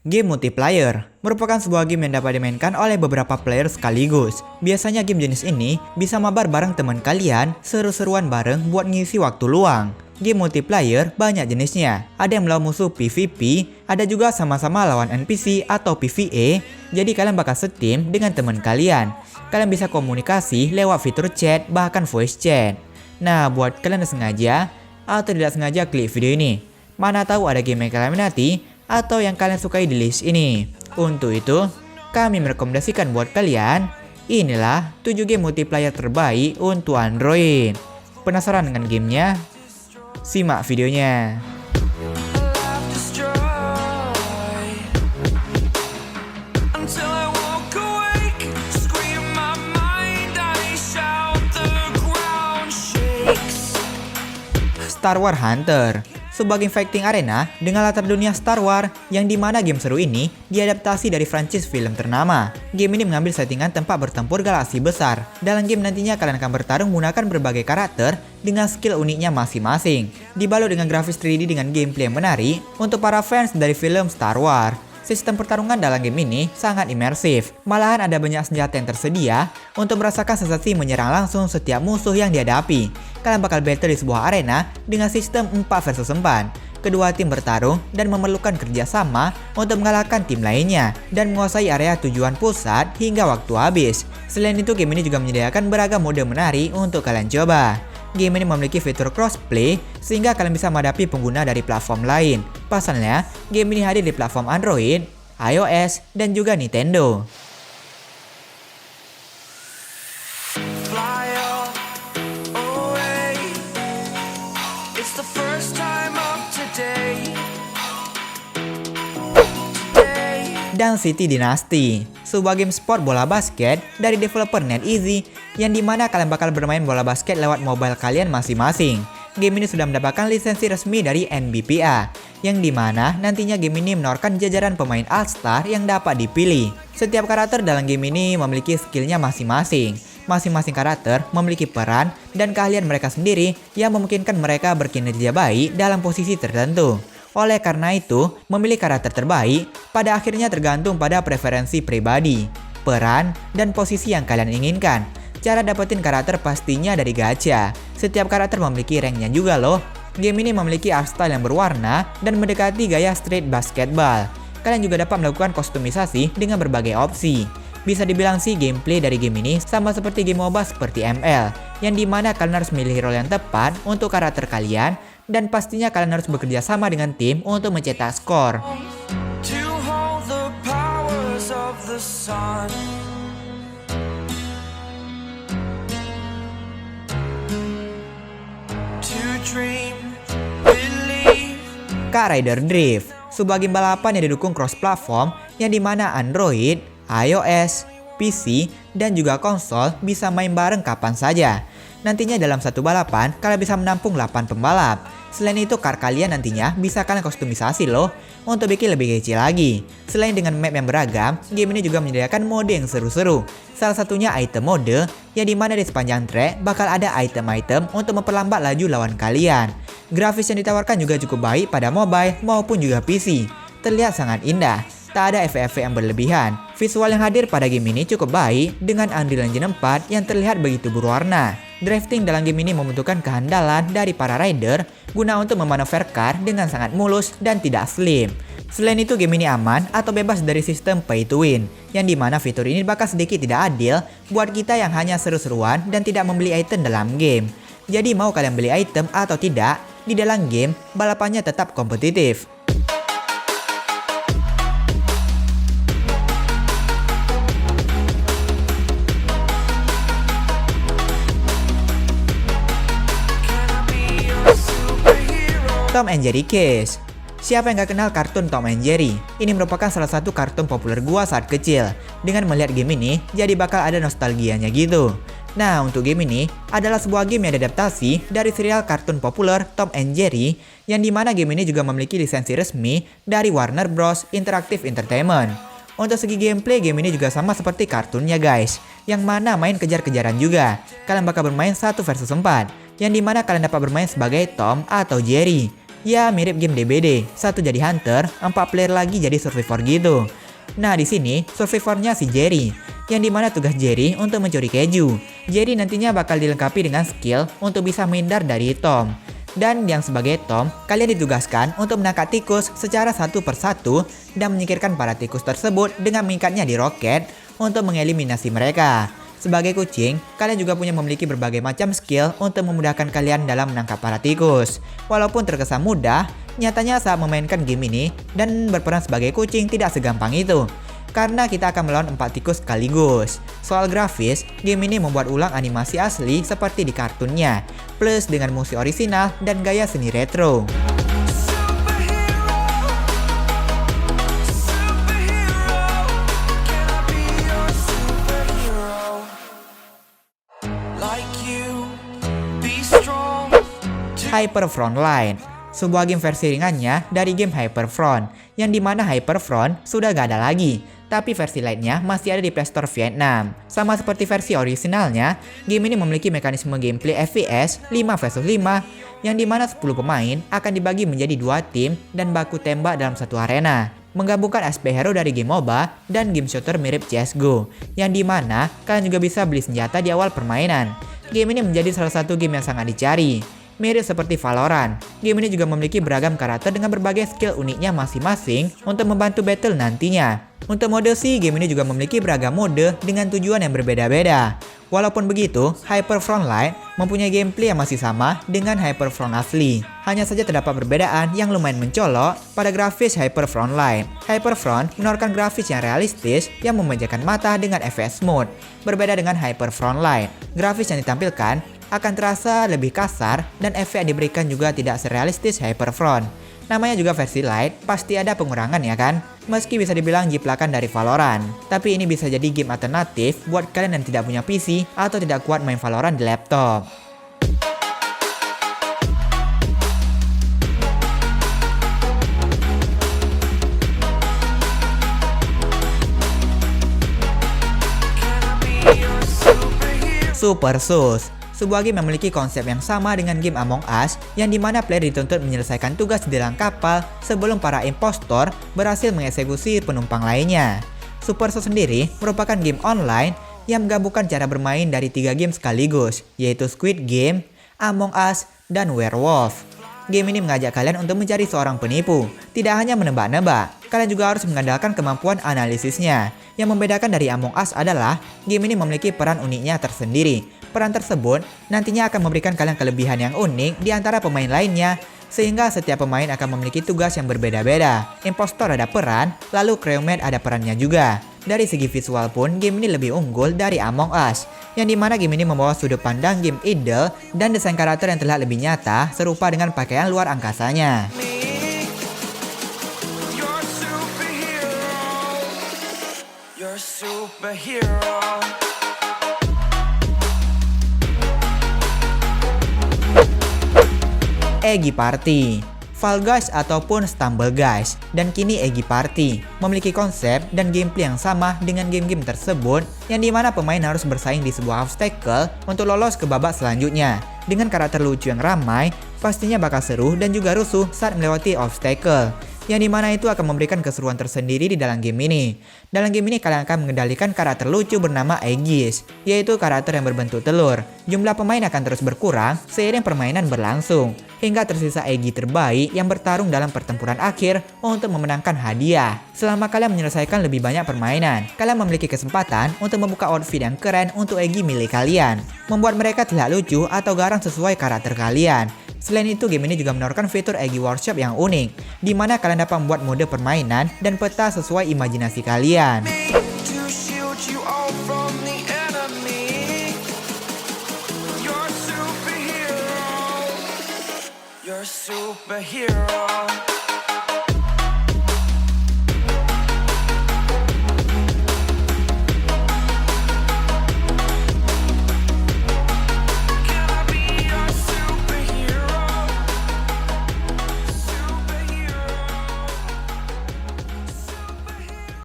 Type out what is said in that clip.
Game multiplayer merupakan sebuah game yang dapat dimainkan oleh beberapa player sekaligus. Biasanya game jenis ini bisa mabar bareng teman kalian, seru-seruan bareng buat ngisi waktu luang. Game multiplayer banyak jenisnya. Ada yang melawan musuh PvP, ada juga sama-sama lawan NPC atau PvE. Jadi kalian bakal setim dengan teman kalian. Kalian bisa komunikasi lewat fitur chat, bahkan voice chat. Nah, buat kalian yang sengaja atau tidak sengaja klik video ini, mana tahu ada game yang kalian minati atau yang kalian sukai di list ini. Untuk itu, kami merekomendasikan buat kalian, inilah 7 game multiplayer terbaik untuk Android. Penasaran dengan gamenya? Simak videonya. Star Wars Hunter, sebuah game fighting arena dengan latar dunia Star Wars yang dimana game seru ini diadaptasi dari franchise film ternama. Game ini mengambil settingan tempat bertempur galaksi besar. Dalam game nantinya kalian akan bertarung menggunakan berbagai karakter dengan skill uniknya masing-masing. Dibalut dengan grafis 3D dengan gameplay yang menarik untuk para fans dari film Star Wars. Sistem pertarungan dalam game ini sangat imersif. Malahan ada banyak senjata yang tersedia untuk merasakan sensasi menyerang langsung setiap musuh yang dihadapi. Kalian bakal battle di sebuah arena dengan sistem 4 versus 4. Kedua tim bertarung dan memerlukan kerjasama untuk mengalahkan tim lainnya dan menguasai area tujuan pusat hingga waktu habis. Selain itu, game ini juga menyediakan beragam mode menarik untuk kalian coba. Game ini memiliki fitur crossplay sehingga kalian bisa menghadapi pengguna dari platform lain. Pasalnya, game ini hadir di platform Android, iOS, dan juga Nintendo. Dan City Dynasty, sebuah game sport bola basket dari developer NetEase yang dimana kalian bakal bermain bola basket lewat mobile kalian masing-masing. Game ini sudah mendapatkan lisensi resmi dari NBPA, yang dimana nantinya game ini menawarkan jajaran pemain All-Star yang dapat dipilih. Setiap karakter dalam game ini memiliki skillnya masing-masing. Masing-masing karakter memiliki peran dan keahlian mereka sendiri yang memungkinkan mereka berkinerja baik dalam posisi tertentu. Oleh karena itu, memilih karakter terbaik pada akhirnya tergantung pada preferensi pribadi, peran, dan posisi yang kalian inginkan. Cara dapetin karakter pastinya dari gacha. Setiap karakter memiliki ranknya juga loh. Game ini memiliki art style yang berwarna dan mendekati gaya street basketball. Kalian juga dapat melakukan kustomisasi dengan berbagai opsi. Bisa dibilang sih gameplay dari game ini sama seperti game MOBA seperti ML, yang dimana kalian harus memilih role yang tepat untuk karakter kalian, dan pastinya kalian harus bekerja sama dengan tim untuk mencetak skor. Car Rider Drift, sebuah game balapan yang didukung cross-platform yang dimana Android, iOS, PC, dan juga konsol bisa main bareng kapan saja. Nantinya dalam satu balapan, kalian bisa menampung 8 pembalap. Selain itu, car kalian nantinya bisa kalian kustomisasi loh untuk bikin lebih kecil lagi. Selain dengan map yang beragam, game ini juga menyediakan mode yang seru-seru. Salah satunya item mode, yang dimana di sepanjang track bakal ada item-item untuk memperlambat laju lawan kalian. Grafis yang ditawarkan juga cukup baik pada mobile maupun juga PC. Terlihat sangat indah. Tak ada efek-efek yang berlebihan. Visual yang hadir pada game ini cukup baik dengan Unreal Engine 4 yang terlihat begitu berwarna. Drifting dalam game ini membutuhkan kehandalan dari para rider guna untuk memanuver car dengan sangat mulus dan tidak slim. Selain itu, game ini aman atau bebas dari sistem pay to win, yang dimana fitur ini bakal sedikit tidak adil buat kita yang hanya seru-seruan dan tidak membeli item dalam game. Jadi mau kalian beli item atau tidak, di dalam game balapannya tetap kompetitif. Tom and Jerry Case. Siapa yang gak kenal kartun Tom and Jerry? Ini merupakan salah satu kartun populer gua saat kecil. Dengan melihat game ini, jadi bakal ada nostalgianya gitu. Nah, untuk game ini adalah sebuah game yang diadaptasi dari serial kartun populer Tom and Jerry, yang dimana game ini juga memiliki lisensi resmi dari Warner Bros. Interactive Entertainment. Untuk segi gameplay, game ini juga sama seperti kartunnya guys, yang mana main kejar-kejaran juga. Kalian bakal bermain 1 versus 4, yang dimana kalian dapat bermain sebagai Tom atau Jerry. Ya mirip game DBD, satu jadi hunter, 4 player lagi jadi survivor gitu. Nah di sini survivornya si Jerry, yang dimana tugas Jerry untuk mencuri keju. Jerry nantinya bakal dilengkapi dengan skill untuk bisa menghindar dari Tom. Dan yang sebagai Tom, kalian ditugaskan untuk menangkap tikus secara satu persatu dan menyingkirkan para tikus tersebut dengan mengikatnya di roket untuk mengeliminasi mereka. Sebagai kucing, kalian juga memiliki berbagai macam skill untuk memudahkan kalian dalam menangkap para tikus. Walaupun terkesan mudah, nyatanya saat memainkan game ini dan berperan sebagai kucing tidak segampang itu. Karena kita akan melawan 4 tikus sekaligus. Soal grafis, game ini membuat ulang animasi asli seperti di kartunnya, plus dengan musik orisinal dan gaya seni retro. Hyper Frontline, sebuah game versi ringannya dari game Hyperfront, yang dimana Hyperfront sudah gak ada lagi, tapi versi lainnya masih ada di Play Store Vietnam. Sama seperti versi orisinalnya, game ini memiliki mekanisme gameplay FPS 5 vs 5, yang dimana 10 pemain akan dibagi menjadi 2 tim dan baku tembak dalam satu arena, menggabungkan aspek hero dari game MOBA dan game shooter mirip CSGO, yang dimana kalian juga bisa beli senjata di awal permainan. Game ini menjadi salah satu game yang sangat dicari. Mirip seperti Valorant, game ini juga memiliki beragam karakter dengan berbagai skill uniknya masing-masing untuk membantu battle nantinya. Untuk mode sih, game ini juga memiliki beragam mode dengan tujuan yang berbeda-beda. Walaupun begitu, Hyper Frontline mempunyai gameplay yang masih sama dengan Hyperfront asli. Hanya saja terdapat perbedaan yang lumayan mencolok pada grafis Hyper Frontline. Hyperfront menawarkan grafis yang realistis yang memanjakan mata dengan FPS mode. Berbeda dengan Hyper Frontline, grafis yang ditampilkan akan terasa lebih kasar dan efek yang diberikan juga tidak serealistis Hyperfront. Namanya juga versi light, pasti ada pengurangan ya kan? Meski bisa dibilang jiplakan dari Valorant, tapi ini bisa jadi game alternatif buat kalian yang tidak punya PC atau tidak kuat main Valorant di laptop. Super Sus, sebuah game yang memiliki konsep yang sama dengan game Among Us, yang dimana player dituntut menyelesaikan tugas di dalam kapal sebelum para impostor berhasil mengeksekusi penumpang lainnya. Super Sus sendiri merupakan game online yang menggabungkan cara bermain dari 3 game sekaligus, yaitu Squid Game, Among Us, dan Werewolf. Game ini mengajak kalian untuk mencari seorang penipu. Tidak hanya menebak-nebak, kalian juga harus mengandalkan kemampuan analisisnya. Yang membedakan dari Among Us adalah game ini memiliki peran uniknya tersendiri. Peran tersebut nantinya akan memberikan kalian kelebihan yang unik di antara pemain lainnya, sehingga setiap pemain akan memiliki tugas yang berbeda-beda. Impostor ada peran, lalu crewmate ada perannya juga. Dari segi visual pun, game ini lebih unggul dari Among Us, yang dimana game ini membawa sudut pandang game idle dan desain karakter yang terlihat lebih nyata, serupa dengan pakaian luar angkasanya. Eggy Party, Fall Guys ataupun Stumble Guys, dan kini Eggy Party memiliki konsep dan gameplay yang sama dengan game-game tersebut, yang dimana pemain harus bersaing di sebuah obstacle untuk lolos ke babak selanjutnya. Dengan karakter lucu yang ramai, pastinya bakal seru dan juga rusuh saat melewati obstacle, yang dimana itu akan memberikan keseruan tersendiri di dalam game ini. Dalam game ini kalian akan mengendalikan karakter lucu bernama Aegis, yaitu karakter yang berbentuk telur. Jumlah pemain akan terus berkurang seiring permainan berlangsung, hingga tersisa Eggy terbaik yang bertarung dalam pertempuran akhir untuk memenangkan hadiah. Selama kalian menyelesaikan lebih banyak permainan, kalian memiliki kesempatan untuk membuka outfit yang keren untuk Eggy milik kalian, membuat mereka terlihat lucu atau garang sesuai karakter kalian. Selain itu, game ini juga menawarkan fitur Eggy Workshop yang unik, di mana kalian dapat membuat mode permainan dan peta sesuai imajinasi kalian. Superhero.